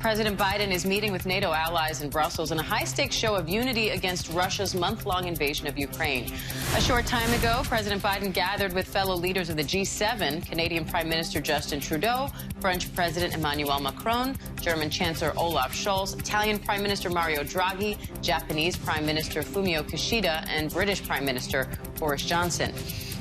President Biden is meeting with NATO allies in Brussels in a high-stakes show of unity against Russia's month-long invasion of Ukraine. A short time ago, President Biden gathered with fellow leaders of the G7, Canadian Prime Minister Justin Trudeau, French President Emmanuel Macron, German Chancellor Olaf Scholz, Italian Prime Minister Mario Draghi, Japanese Prime Minister Fumio Kishida, and British Prime Minister Boris Johnson.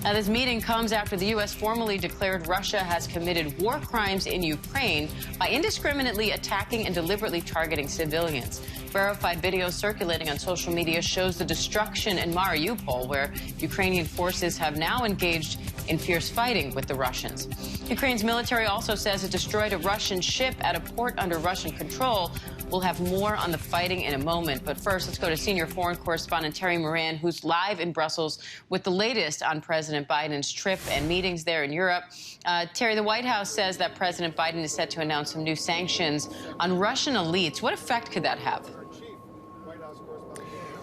Now, this meeting comes after the U.S. formally declared Russia has committed war crimes in Ukraine by indiscriminately attacking and deliberately targeting civilians. Verified video circulating on social media shows the destruction in Mariupol, where Ukrainian forces have now engaged in fierce fighting with the Russians. Ukraine's military also says it destroyed a Russian ship at a port under Russian control. We'll have more on the fighting in a moment. But first, let's go to senior foreign correspondent Terry Moran, who's live in Brussels with the latest on President Biden's trip and meetings there in Europe. Terry, the White House says that President Biden is set to announce some new sanctions on Russian elites. What effect could that have?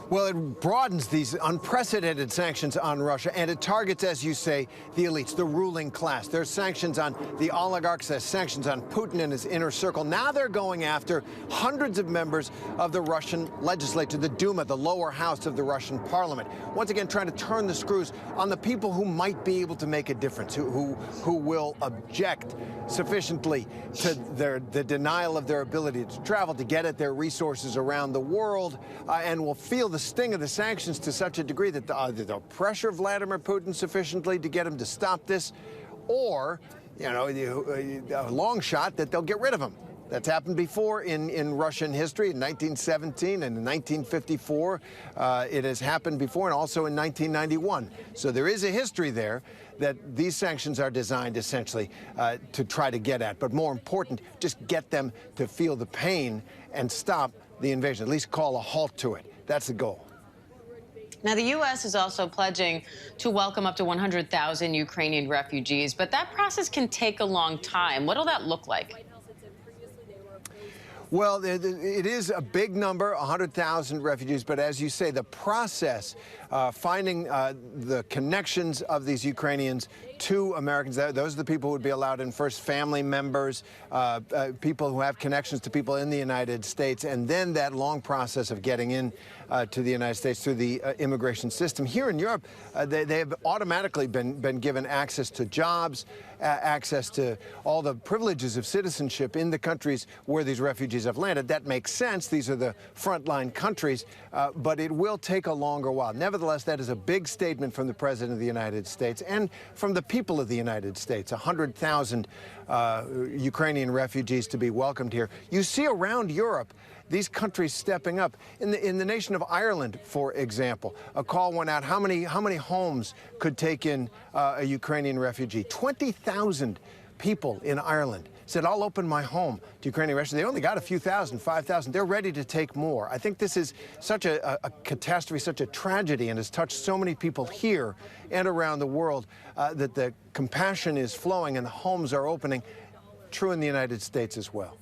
Well, it broadens these unprecedented sanctions on Russia, and it targets, as you say, the elites, the ruling class. There's sanctions on the oligarchs, there's sanctions on Putin and his inner circle. Now they're going after hundreds of members of the Russian legislature, the Duma, the lower house of the Russian parliament. Once again, trying to turn the screws on the people who might be able to make a difference, who will object sufficiently to the denial of their ability to travel, to get at their resources around the world, and will feel the sting of the sanctions to such a degree that they'll pressure Vladimir Putin sufficiently to get him to stop this, or, you know, a long shot that they'll get rid of him. That's happened before in Russian history, in 1917 and in 1954. It has happened before, and also in 1991. So there is a history there that these sanctions are designed essentially to try to get at. But more important, just get them to feel the pain and stop the invasion, at least call a halt to it. That's the goal. Now, the U.S. is also pledging to welcome up to 100,000 Ukrainian refugees, but that process can take a long time. What'll that look like? Well, it is a big number, 100,000 refugees, but as you say, the process, finding the connections of these Ukrainians to Americans, those are the people who would be allowed in first, family members, people who have connections to people in the United States, and then that long process of getting in to the United States through the immigration system. Here in Europe, they have automatically been given access to jobs, access to all the privileges of citizenship in the countries where these refugees have landed. That makes sense. These are the frontline countries, but it will take a longer while. Nevertheless, that is a big statement from the President of the United States and from the people of the United States. 100,000 Ukrainian refugees to be welcomed here. You see around Europe these countries stepping up. In the nation of Ireland, for example, a call went out. How many homes could take in a Ukrainian refugee? 20,000 people in Ireland said, I'll open my home to Ukrainian refugees. They only got a few thousand, 5,000. They're ready to take more. I think this is such a catastrophe, such a tragedy, and has touched so many people here and around the world that the compassion is flowing and the homes are opening. True in the United States as well.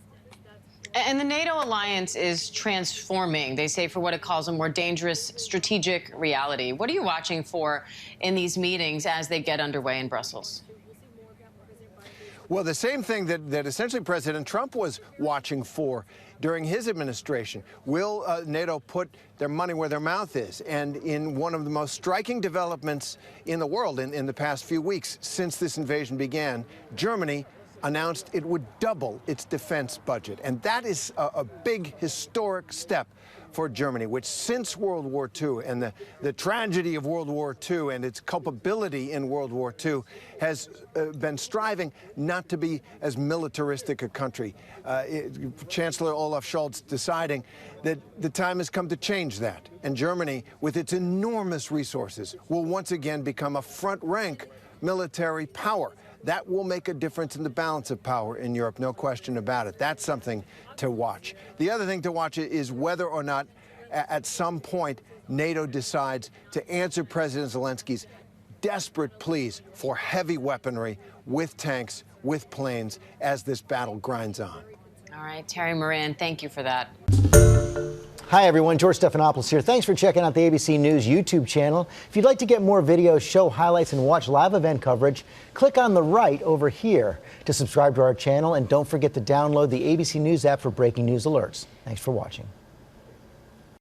And the NATO alliance is transforming, they say, for what it calls a more dangerous strategic reality. What are you watching for in these meetings as they get underway in Brussels? Well, the same thing that essentially President Trump was watching for during his administration. Will NATO put their money where their mouth is? And in one of the most striking developments in the world in the past few weeks since this invasion began, Germany announced it would double its defense budget. And that is a big historic step for Germany, which since World War II and the tragedy of World War II and its culpability in World War II has been striving not to be as militaristic a country. Chancellor Olaf Scholz deciding that the time has come to change that. And Germany, with its enormous resources, will once again become a front-rank military power. That will make a difference in the balance of power in Europe, no question about it. That's something to watch. The other thing to watch is whether or not at some point NATO decides to answer President Zelensky's desperate pleas for heavy weaponry with tanks, with planes, as this battle grinds on. All right, Terry Moran, thank you for that. Hi, everyone. George Stephanopoulos here. Thanks for checking out the ABC News YouTube channel. If you'd like to get more videos, show highlights, and watch live event coverage, click on the right over here to subscribe to our channel. And don't forget to download the ABC News app for breaking news alerts. Thanks for watching.